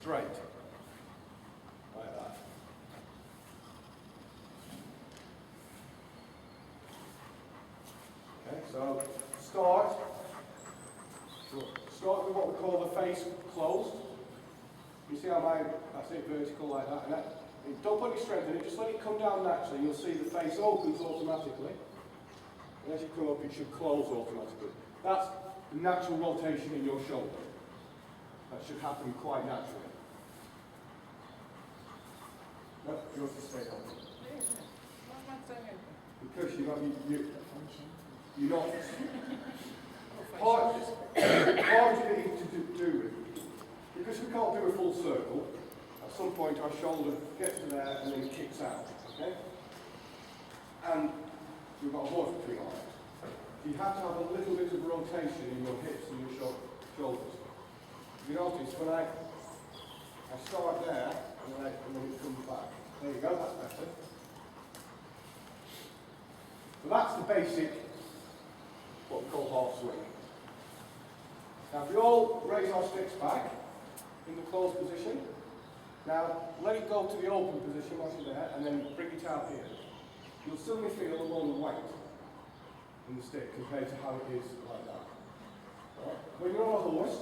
Straight. Like that. Okay, so start with what we call the face closed. You see how I say vertical like that, and that. Don't put any strength in it, just let it come down naturally. You'll see the face opens automatically. And as you come up, it should close automatically. That's the natural rotation in your shoulder. That should happen quite naturally. No, yours to stay open. Because you're not. Part of it is to do with. Because we can't do a full circle, at some point our shoulder gets to there and then kicks out. Okay? And we've got a horse between our legs. You have to have a little bit of rotation in your hips and your shoulders. You notice when I start there and then it comes back. There you go, that's better. So that's the basic, what we call half swing. Now if we all raise our sticks back in the closed position, now let it go to the open position once you're there and then bring it out here. You'll suddenly feel a lot of weight in the stick compared to how it is like that. Right. When you're on a horse,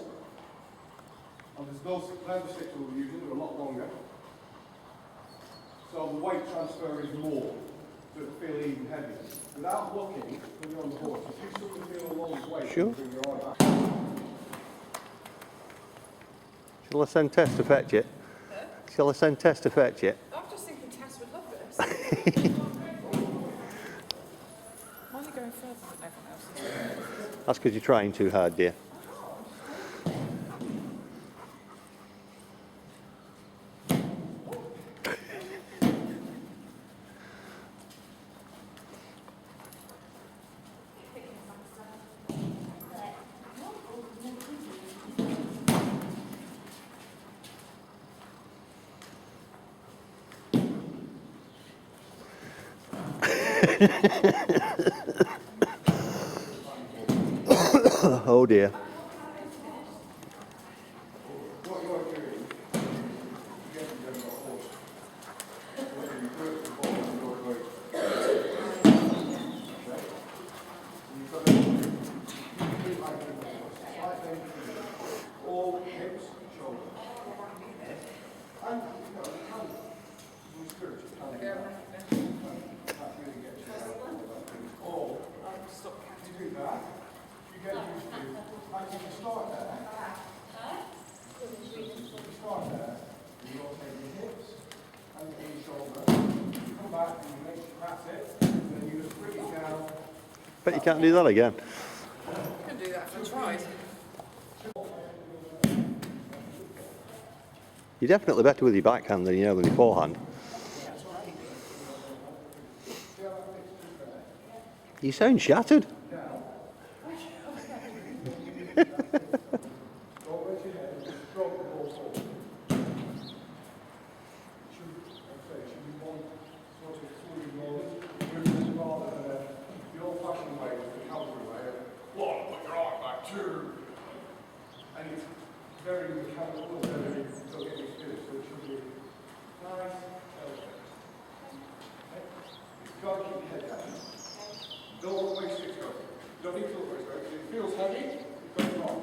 and there's those leather sticks we're using, they're a lot longer, so the weight transfer is more, so it'll feel even heavier. Without looking, when you're on the horse, if you suddenly feel a lot of weight, sure. Bring your arm back. Shall I send Tess to fetch it? Huh? Shall I send Tess to fetch it? I'm just thinking Tess would love this. Why are you going further than everyone else is doing? That's because you're trying too hard, dear. Oh dear. What you're doing, you get to go on a horse. When you put the ball in your weight. Okay? You've got to keep like slightly all hips, shoulders. And you can use spirit, you can do that. That really gets you out of that thing. Or, to do that, you get used to, like if you start there, you rotate your hips and your shoulder. You come back and you make that's it. And then you just bring it down. Bet you can't do that again. You can do that if I tried. You're definitely better with your backhand than you are with your forehand. You sound shattered. Don't raise your head, just drop the ball forward. Should be one sort of fully movement rather than the old-fashioned way, the cavalry way of one, put your arm back, two. And it's very mechanical and very don't get used to it, so it should be nice, delicate. Okay? You've got to keep your head down. Don't look where your sticks go. You don't need to look where it's going. If it feels heavy, you've got it wrong.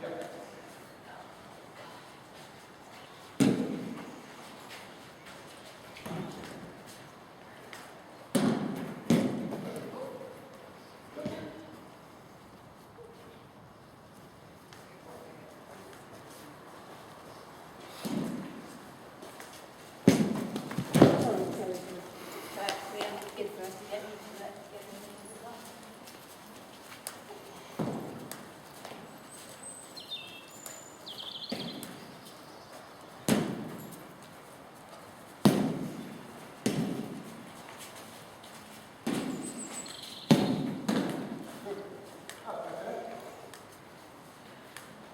Yeah.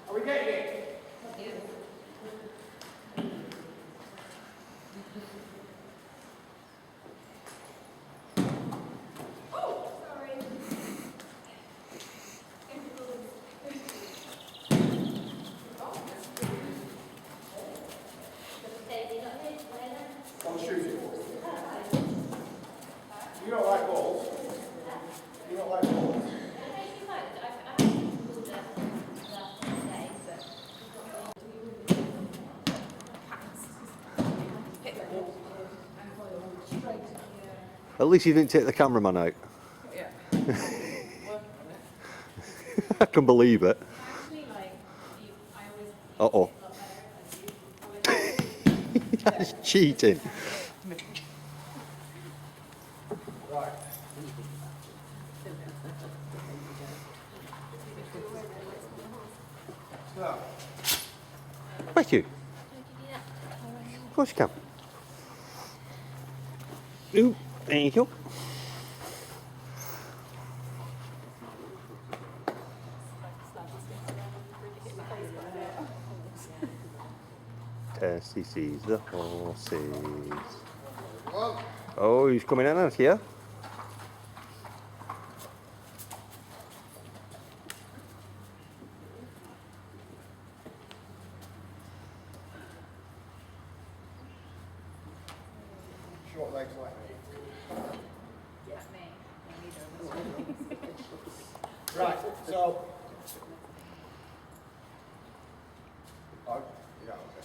Are we getting it? At least you didn't take the cameraman out. Yeah. Working on it. I can believe it. Actually, like, I always Uh-oh. a lot better than you. That's cheating. Right. So, Thank you. Of course you can. Ooh, there you go. Tessie sees the horses. Oh, he's coming in out here. short legs like me. Not me. No, neither. Right, so. Oh, yeah, okay.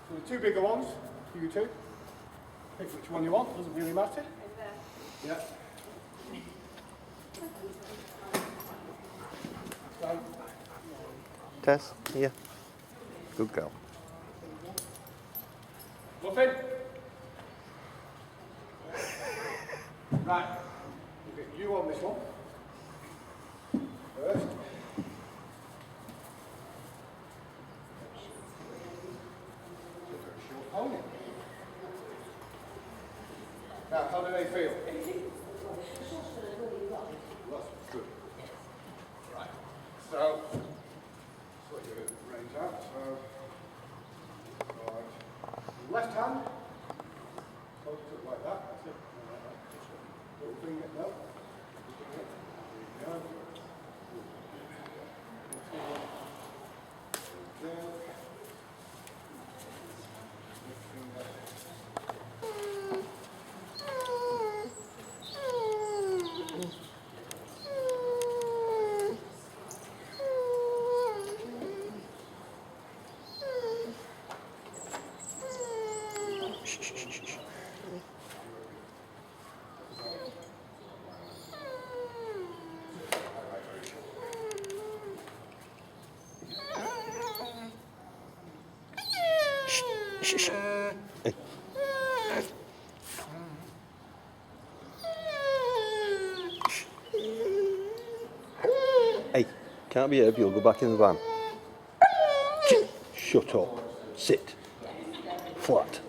So the two bigger ones, you two. Pick which one you want, doesn't really matter. Yeah. Done. Tess, here. Good girl. Muffin. Right. We'll get you on this one. First. Short pony. Now, how do they feel? That's good. Right. So, sort your reins out. So, right. Left hand. Hold it like that. That's it. Little finger. No. There we go. There. Hey, can't be here, you'll go back in the van. Shut up. Sit. Flat.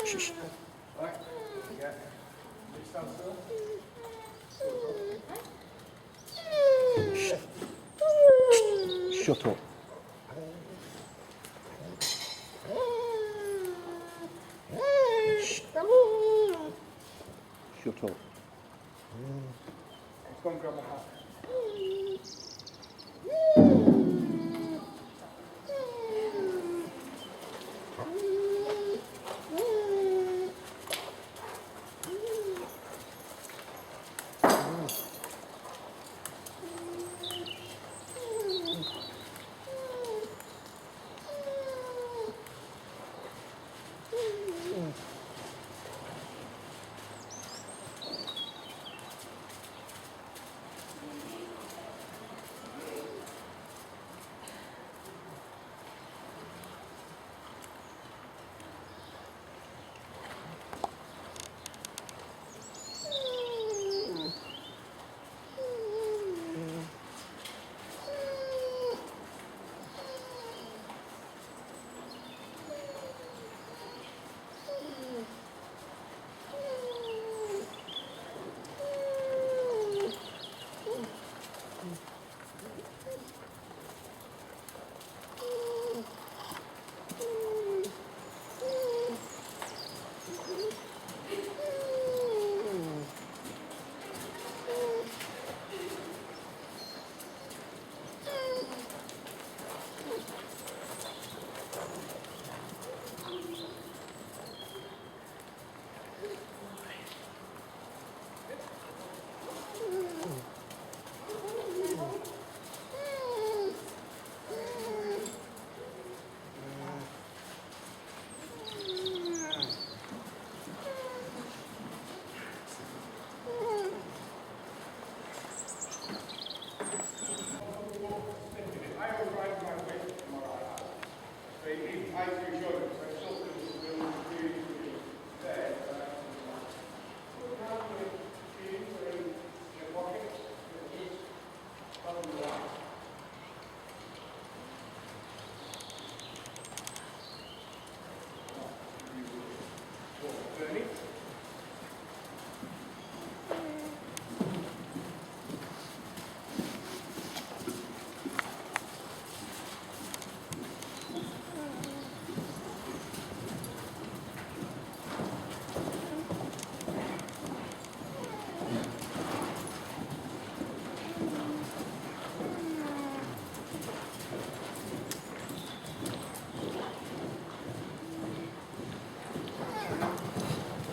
Shh. Right. Yeah. Stand still. Shut up. Shut up. Let's go and grab a hat.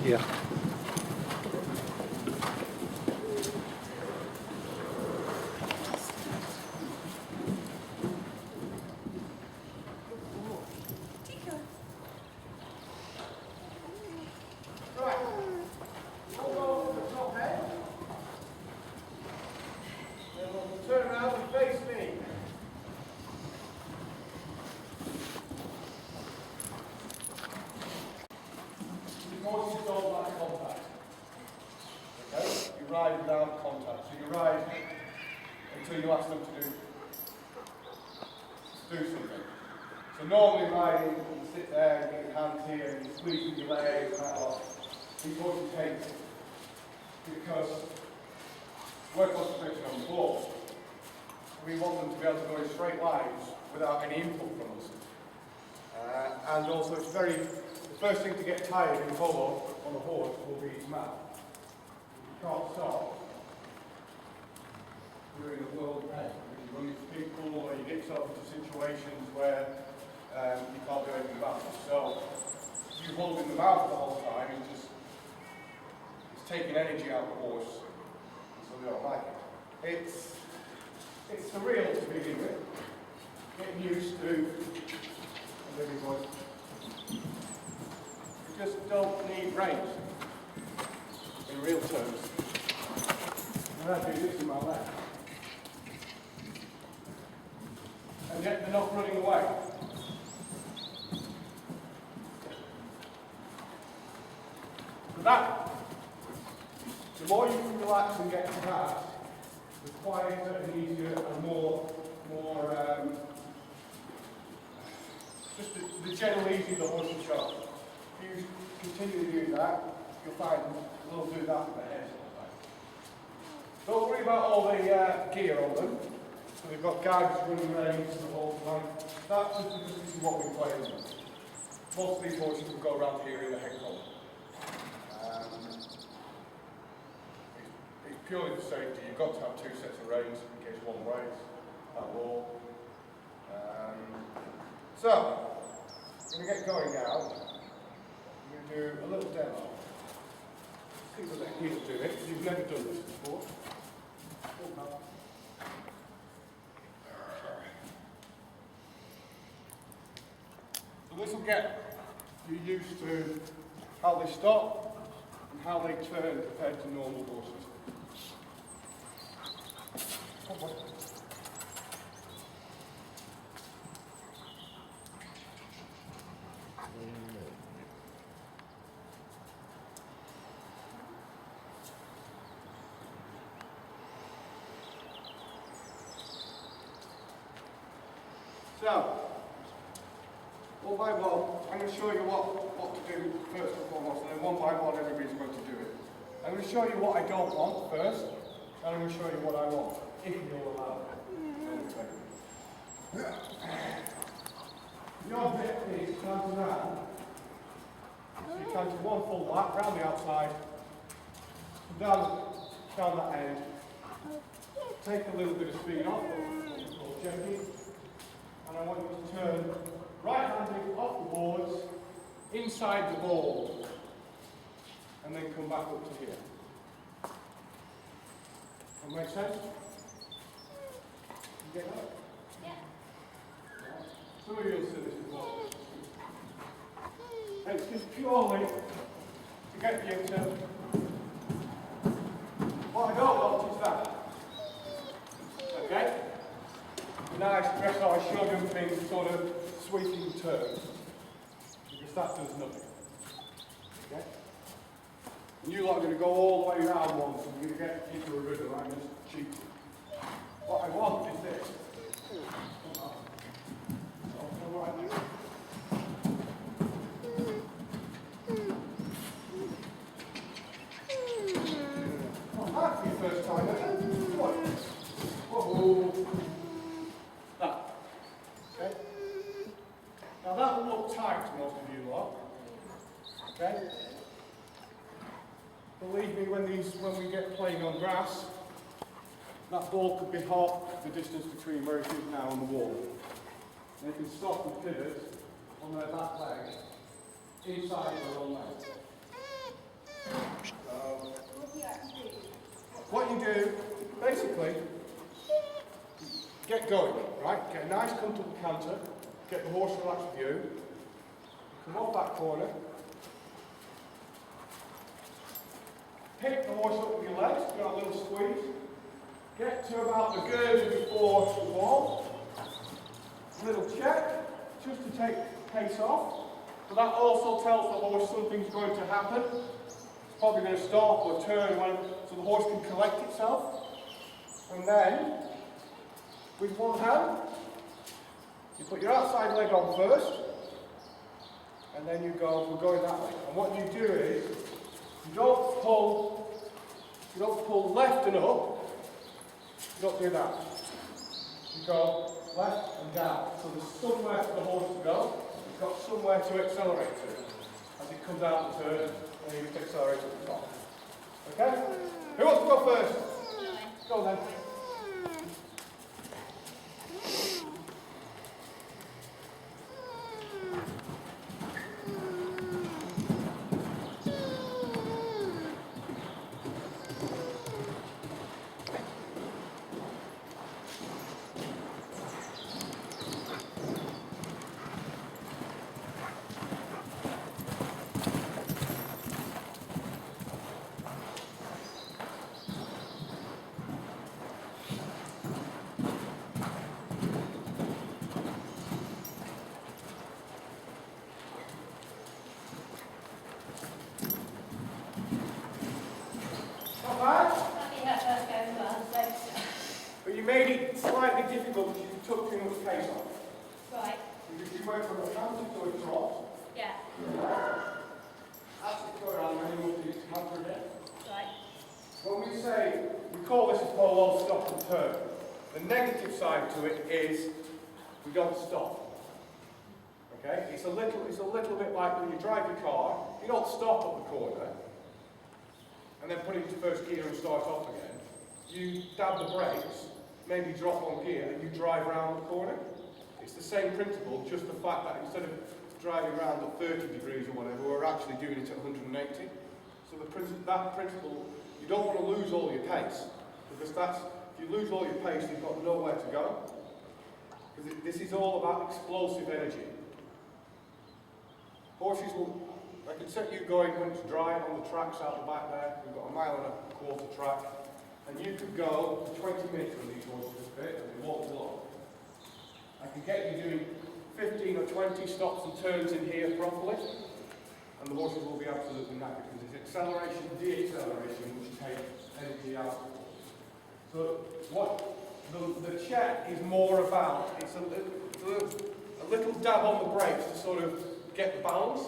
here. Right. Hold on to the top head. Then we'll turn around and face me. The horses don't like contact. Okay? You ride without contact. So you ride until you ask them to do something. So normally riding, you sit there and get your hands here and you're squeezing your legs and that lot. These horses hate it because we're concentrating on the ball. We want them to be able to go in straight lines without any input from us. And also it's the first thing to get tired in polo on a horse will be its mouth. You can't stop during a world race. You run into people or you get yourself into situations where you can't do anything about it. So you holding the mouth the whole time and just it's taking energy out of the horse, so they don't like it. It's surreal to begin with. Getting used to living voice. You just don't need reins in real terms. And I do this in my leg. And yet they're not running away. For that, the more you can relax and get to that, the quieter and easier and more just the general easy the horse will show. If you continue to do that, you'll find they'll do that with their heads all the time. Don't worry about all the gear on them. So they've got guides running reins the whole time. That's just because this is what we play with. Most of these horses will go around here in the head collar. It's purely for safety. You've got to have two sets of reins in case one breaks. That will. So, we're going to get going now. We're going to do a little demo. See what they need to do it. You've never done this before. So this will get you used to how they stop and how they turn compared to normal horses. So, one by one, I'm going to show you what to do first and foremost, and then one by one everybody's going to do it. I'm going to show you what I don't want first, and I'm going to show you what I want, if you'll allow it. Your bit is turn around. So you turn to one full lap, round the outside, down that end. Take a little bit of speed off, what we call checking. And I want you to turn right-handed off the boards, inside the ball, and then come back up to here. That make sense? You get that? Yeah. Some of you will see this as well. It's just purely to get you to... What I don't want is that. Okay? Nice dressage shogun thing, sort of sweeping turn, because that does nothing. Okay? And you lot are going to go all the way around once, and you're going to get into a rhythm. I'm just cheating. What I want is this. Oh, that's your first time, isn't it? What? Whoa. That. Okay? Now that will look tight to most of you lot. Okay? Believe me, when we get playing on grass, that ball could be half the distance between where it is now and the wall. And they can stop and pivot on their back leg inside their own leg. What you do, basically, get going, right? Get a nice comfortable canter, get the horse relaxed view, come off that corner, pick the horse up with your legs, give it a little squeeze, get to about the girder before the wall, little check, just to take pace off, but that also tells the horse something's going to happen. It's probably going to stop or turn so the horse can collect itself. And then, with one hand, you put your outside leg on first, and then we're going that way. And what you do is, you don't pull left and up, you don't do that. You go left and down. So there's somewhere for the horse to go, it's got somewhere to accelerate to. As it comes out the turn, and you just accelerate at the top. Okay? Who wants to go first? Go then. But you made it slightly difficult because you took too much pace off. Right. You went from a canter to a trot. Yeah. That's the go around and then you move to canter again. Right. When we say, we call this a polo stop and turn. The negative side to it is we don't stop. Okay? It's a little bit like when you drive your car, you don't stop at the corner and then put it into first gear and start off again. You dab the brakes, maybe drop on gear, and you drive around the corner. It's the same principle, just the fact that instead of driving around at 30 degrees or whatever, we're actually doing it at 180. So that principle, you don't want to lose all your pace, because if you lose all your pace, you've got nowhere to go. Because this is all about explosive energy. Horses they can set you going when it's dry on the tracks out the back there. We've got a 1.25 mile track. And you could go for 20 minutes with these horses fit, and they won't blow. I can get you doing 15 or 20 stops and turns in here properly, and the horses will be absolutely knackered, because it's acceleration, de-acceleration, which take energy out. So what the check is more about, it's a little dab on the brakes to sort of get the balance.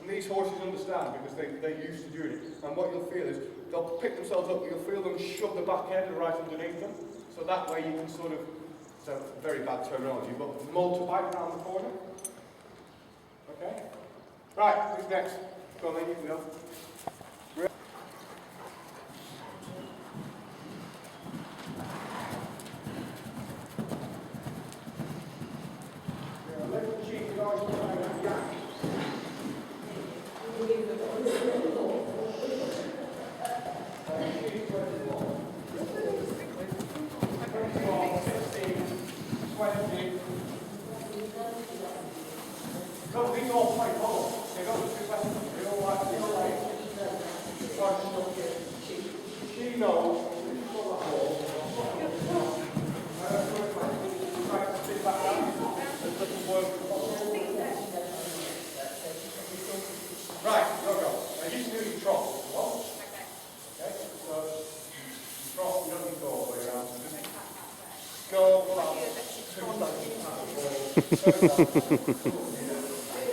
And these horses understand because they're used to doing it. And what you'll feel is they'll pick themselves up, you'll feel them shove the back end right underneath them. So that way you can sort of, it's a very bad terminology, but motorbike around the corner. Okay? Right, who's next? Go on then, you can go. No, these all play Polo. They don't do that. They don't like. She knows. She's got that ball. Try to sit back down. It doesn't work. Right, go. Now you can do your trot if you want. Okay, so trot, you don't need to go all the way around. Just go about 2 seconds.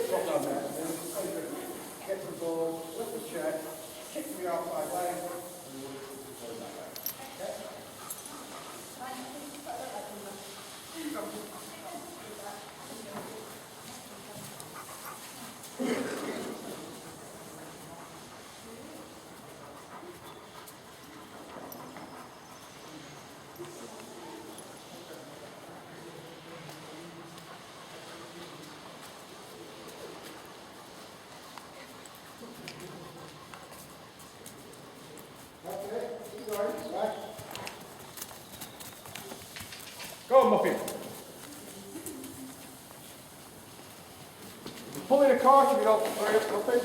Drop down there, get the ball, lift the check, kick the outside leg, and we'll go that way. Okay? go, hurry up, nothing.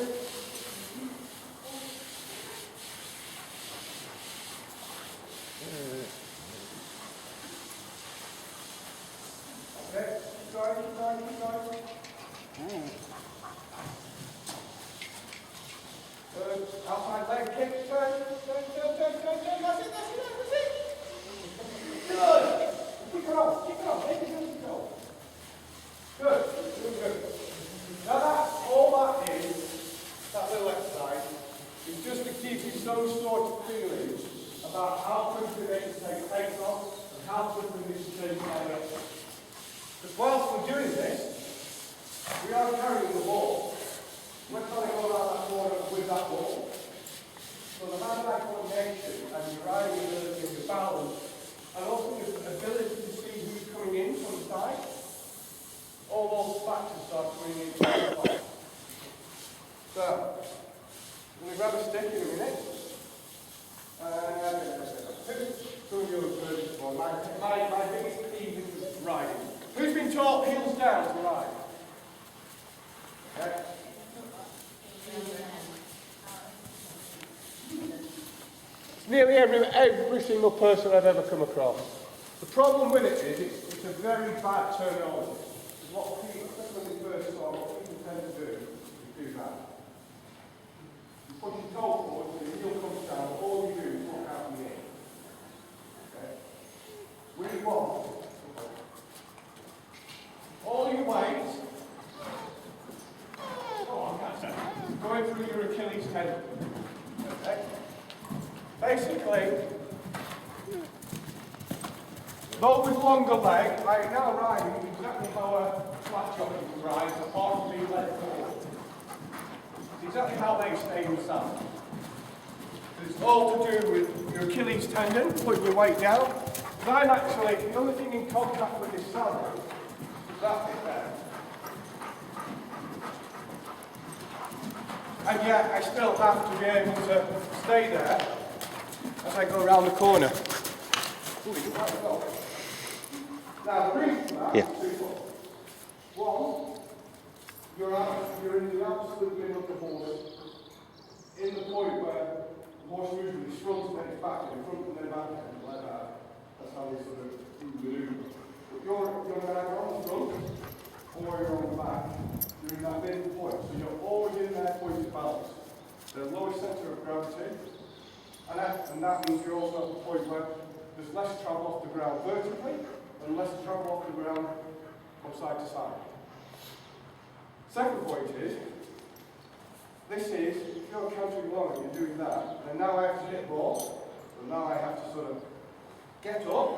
Okay, keep going, keep going, keep going. Good. Outside leg kick, turn, that's it. Good. Keep it on, make it as you go. Good, good. Now that's all that is, that little exercise, is just to give you some sort of feeling about how quickly they can take pace off and how quickly this change direction. Because whilst we're doing this, we are carrying the ball. We're trying to go around that corner with that ball. So the hand-eye coordination and your riding ability and your balance, and also the ability to see who's coming in from the side, all those factors start coming into play. So, I'm going to grab a stick in a minute. Some of you have heard this before. My biggest theme is riding. Who's been taught heels down to ride? Okay. It's nearly every single person I've ever come across. The problem with it is it's a very bad terminology. What people, especially when they first start, what people tend to do is do that. You push your toe forward, so your heel comes down, all you do is walk out in the air. Okay? We want all your weight going through your Achilles tendon. Okay? Basically, though with longer leg, I am now riding exactly how a flat jockey rides, apart from being let go. It's exactly how they stay in the saddle. It's all to do with your Achilles tendon, putting your weight down. Because I'm actually, the only thing in contact with this saddle is that bit there. And yet, I still have to be able to stay there as I go around the corner. Ooh, you might go. Now, the reason for that is twofold. One, you're in the absolute middle of the horse, in the point where the horse usually fronts and then it's back, and front and then back, and like that. That's how they sort of maneuver. But you're either on the front or you're on the back. You're in that middle point, so you're always in that point of balance. The lowest centre of gravity, and that means you're also at the point where there's less travel off the ground vertically and less travel off the ground from side to side. Second point is, this is, if you're counting along and you're doing that, and now I have to hit ball, and now I have to sort of get up.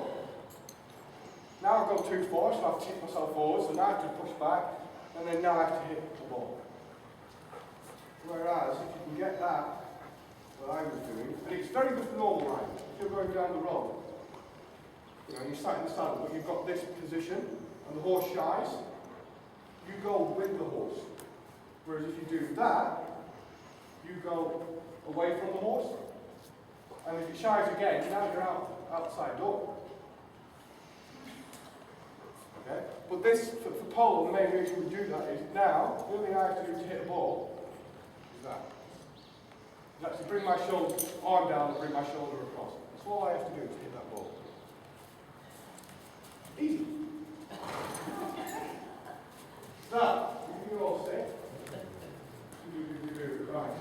Now I go too far, so I have to tip myself forward, so now I have to push back, and then now I have to hit the ball. Whereas, if you can get that, what I was doing, and it's very good for normal riding. If you're going down the road, you know, you sat in the saddle, but you've got this position, and the horse shies, you go with the horse. Whereas if you do that, you go away from the horse. And if it shies again, now you're outside door. Okay? But this, for polo, the main reason we do that is now, the only thing I have to do to hit a ball is that. Is actually bring my shoulder, arm down and bring my shoulder across. That's all I have to do to hit that ball. Easy. So, you can all say, right.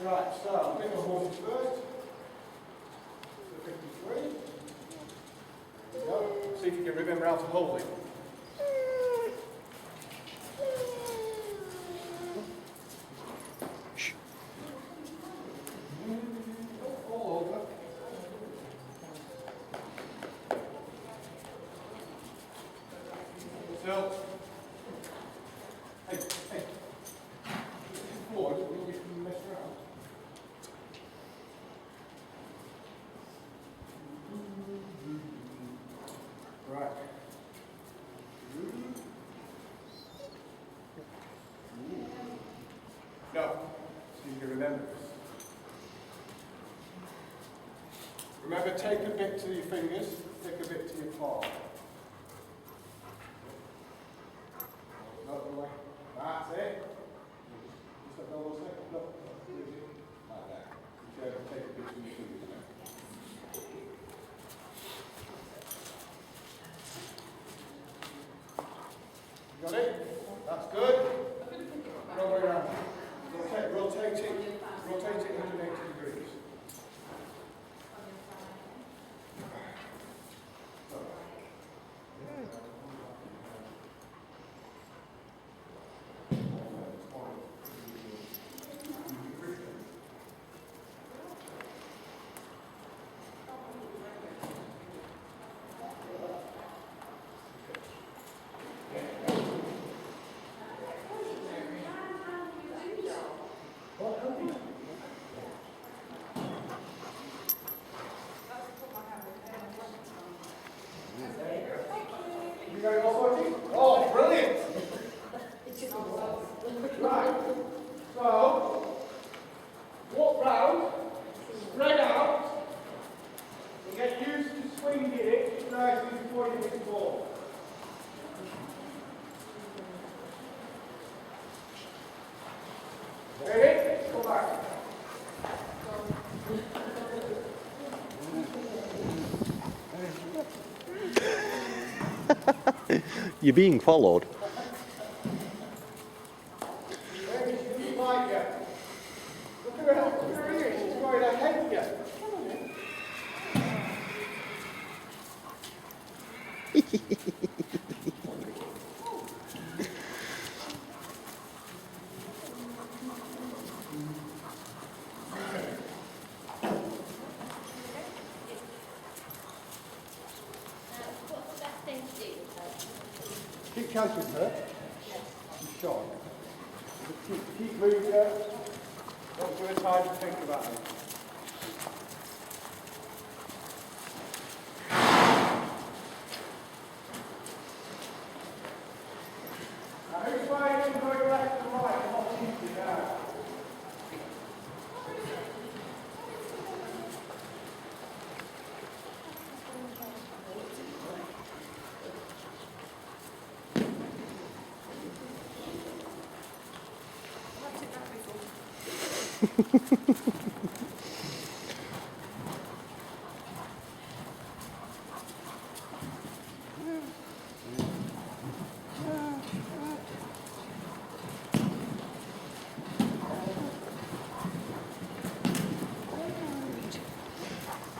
Right, so I'll pick the horses first. So 53. There we go. See if you can remember how to hold it. All over. So, hey. Forward, we can mess around. Right. No. So you can remember this. Remember, take a bit to your fingers. stick a bit to your palm. That's it. Just let go of it. Look. Like that. Take a bit from your fingers now. You got it? That's good. Go way around. Rotate it 180 degrees. You got it all sorted? Oh, brilliant! Right. So, walk round, spread out, and get used to swinging it nicely before you hit the ball. Ready? Go back. You're being followed. Maybe she didn't like you. Look at her here. She's going ahead of you. What's the best thing to do with her? Keep counting her. She's short. Keep moving her. Don't give her time to think about it. Now who's flying in going left and right? I'm not easy now.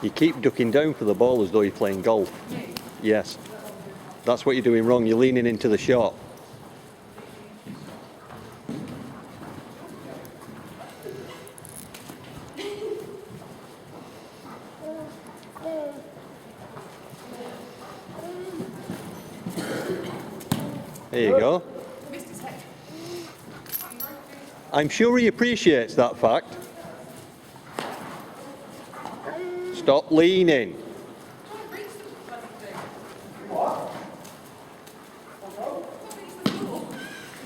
You keep ducking down for the ball as though you're playing golf. Yes. That's what you're doing wrong. You're leaning into the shot. There you go. I'm sure he appreciates that fact. Stop leaning. What?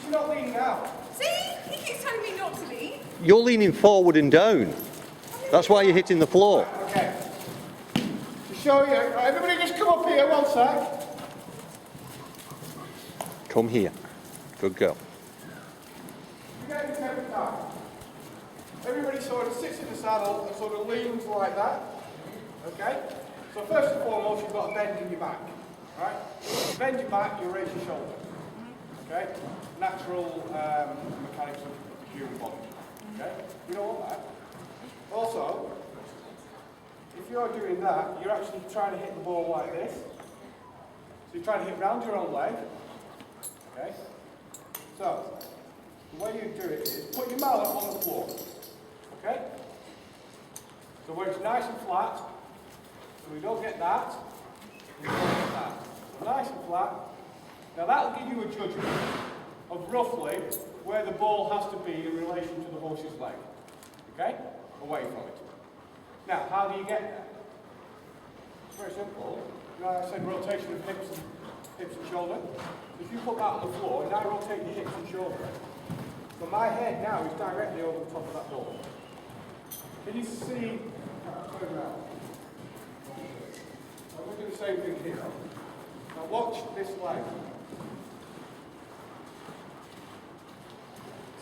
She's not leaning now. See? He keeps telling me not to lean. You're leaning forward and down. That's why you're hitting the floor. Okay. To show you, right, everybody just come up here, one sec. Come here. Good girl. You get into every time. Everybody sort of sits in the saddle and sort of leans like that. Okay? So first and foremost, you've got to bend in your back. Right? You bend your back, you raise your shoulder. Okay? Natural mechanics of the human body. Okay? You don't want that. Also, if you're doing that, you're actually trying to hit the ball like this. So you're trying to hit round your own leg. Okay? So, the way you do it is put your mallet on the floor. Okay? So where it's nice and flat, so we don't get that, we don't get that. So nice and flat. Now that'll give you a judgment of roughly where the ball has to be in relation to the horse's leg. Okay? Away from it. Now, how do you get there? It's very simple. You know, I said rotation of hips and shoulder. If you put that on the floor, and I rotate your hips and shoulder, so my head now is directly over the top of that ball. Can you see? Turn around. I'm going to do the same thing here. Now watch this leg.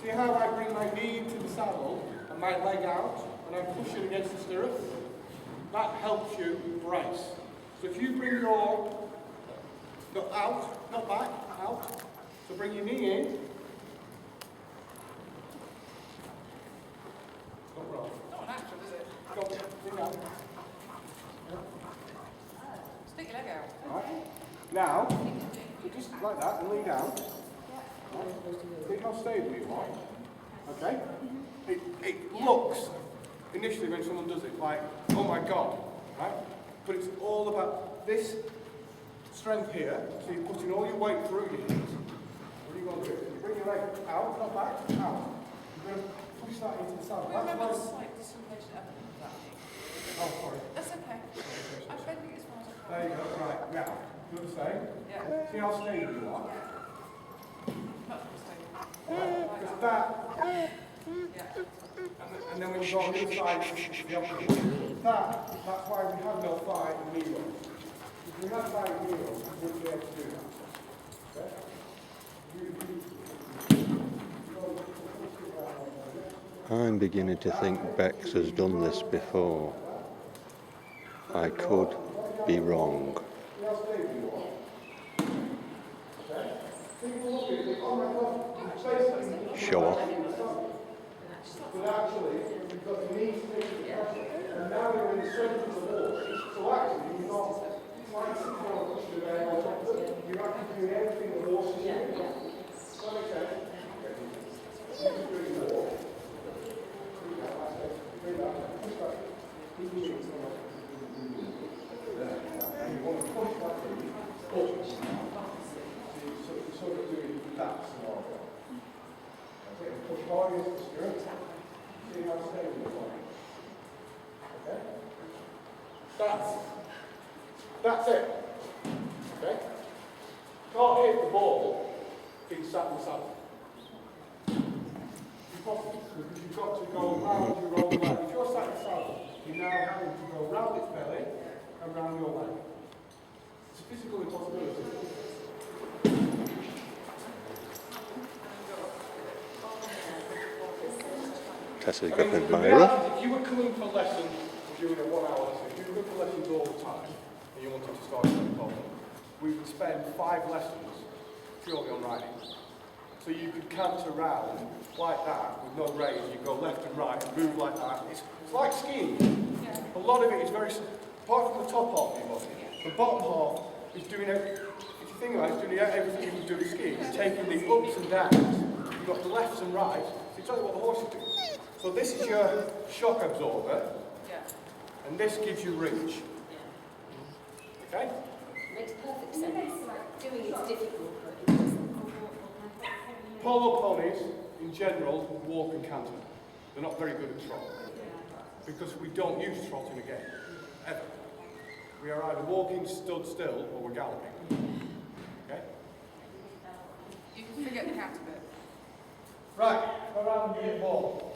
See how I bring my knee into the saddle and my leg out and I'm pushing against the stirrup? That helps you brace. So if you bring your, not out, not back, out. So bring your knee in. Not wrong. Not natural, is it? Go, bring out. Stick your leg out. Right. Now, so just like that and lean down. See how stable you are. Okay? It looks, initially when someone does it, like, oh my God, right? But it's all about this strength here. So you're putting all your weight through your hips. What are you going to do? You bring your leg out, not back, out. You're going to push that into the saddle. That's Remember the why- slight dislocation at the back. Oh, sorry. That's okay. I'm bending it as far as I can. There you go. Right, now, do the same. Yeah. See how stable you are? Much more stable. Because that, Yeah. and then when you go on the other side, it's the opposite. That's why we have no thigh and knee rolls. If we had thigh and knee rolls, we wouldn't be able to do that. Okay? I'm beginning to think Bex has done this before. I could be wrong. See how stable you are? Okay? People look at it, oh my God, it's basically Show off. but actually, you've got the knees taking the pressure, and now you're in the strength of the horse. So actually, you're not trying to sit down and push the bag on top of it. You're actually doing everything the horse is doing. Does that make sense? Okay. You're doing more. Do that, that's it. Do that, push that. Keep moving. There. And you want to push that thing up. So you're sort of doing that scenario. Okay, push hard against the stirrup. See how stable you are. Okay? That's it. Okay? Can't hit the ball being sat in the saddle. Impossible, because you've got to go round your own leg. If you're sat in the saddle, you're now having to go round its belly and round your leg. It's a physical impossibility. Tessa's I got mean, an the admirer. reality, if you were coming for lessons, doing a 1 hour lesson, if you were coming for lessons all the time, and you wanted to start playing polo, we would spend 5 lessons purely on riding. So you could canter around like that with no rein, you go left and right and move like that. It's like skiing. A lot of it is very, apart from the top half of your body, the bottom half is doing everything. If you think about it, it's doing everything you do with skiing. It's taking the ups and downs. You've got the lefts and rights. So you tell you what the horse is doing. So this is your shock absorber, Yeah. and this gives you reach. Okay? Makes perfect sense. Doing it's difficult, but it doesn't. Polo ponies, in general, walk and canter. They're not very good at trot. Because we don't use trot in a game. Ever. We are either walking stood still or we're galloping. Okay? You can forget the counter bit. Right, go around and get ball.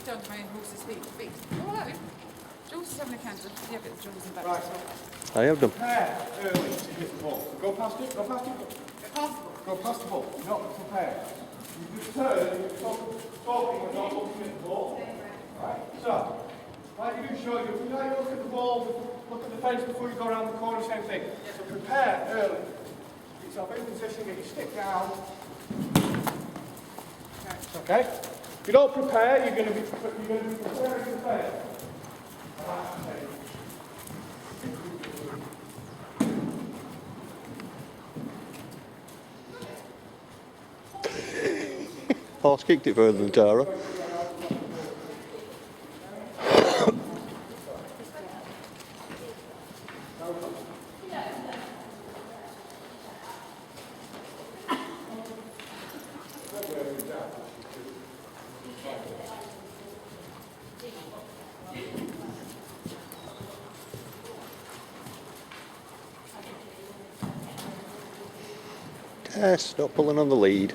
Down to my horse's feet. Oh, hello. Jules is having a canter. Yeah, but Jules is back Right. as well. I have them. Prepare early to hit the ball. Go past it, go past it. Possible. Go past the ball. Not prepare. You just turn and you're talking and not looking at the ball. Right? So, like you do show you, if you like look at the ball, look at the fence before you go around the corner, same thing. So prepare early. Get yourself in position, get your stick down. Okay? If you don't prepare, you're going to be preparing to fail. Horse kicked it further than Tara. Tess, stop pulling on the lead.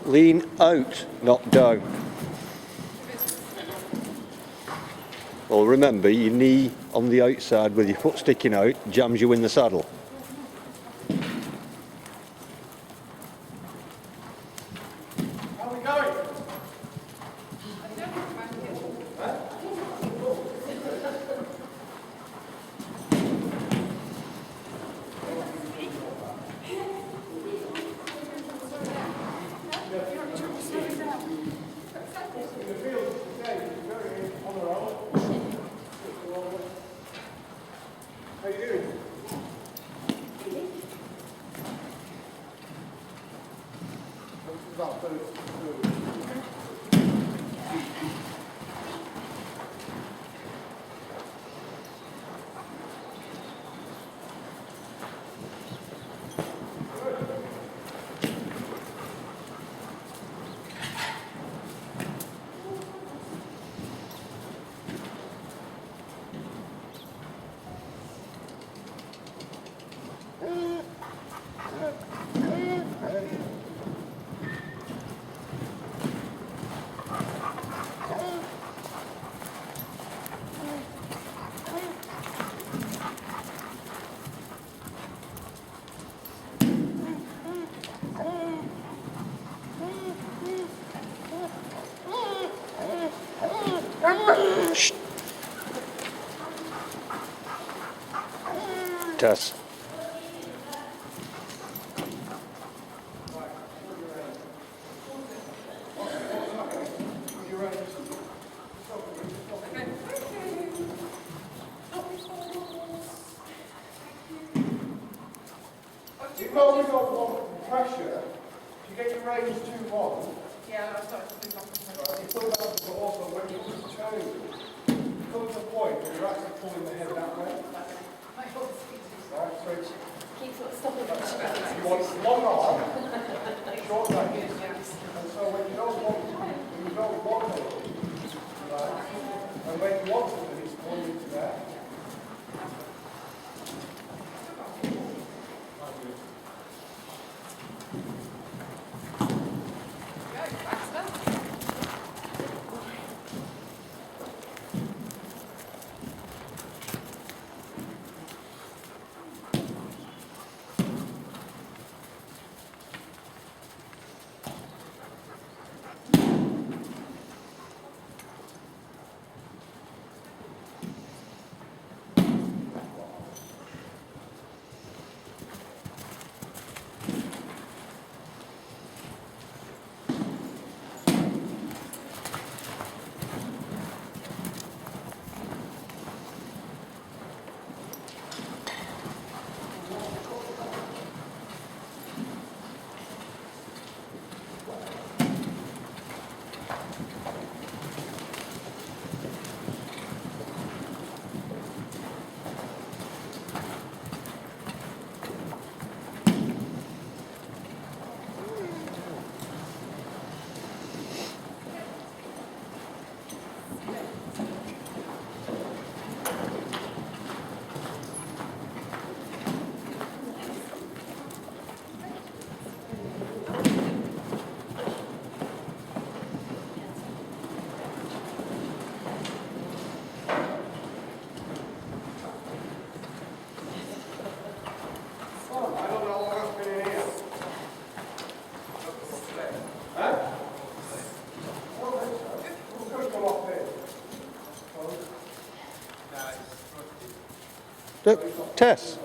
Lean out, not down. Well, remember, your knee on the outside with your foot sticking out jams you in the saddle. How are we going? How you doing? About 30. Shh. Tess. You've always got one pressure. If you get your reins too long, Yeah, I started to do you pull it out, but also when you turn, you come to a point where you're actually pulling the head that way. Right, so it's, you want long arm, short legs, and so when you don't Tess,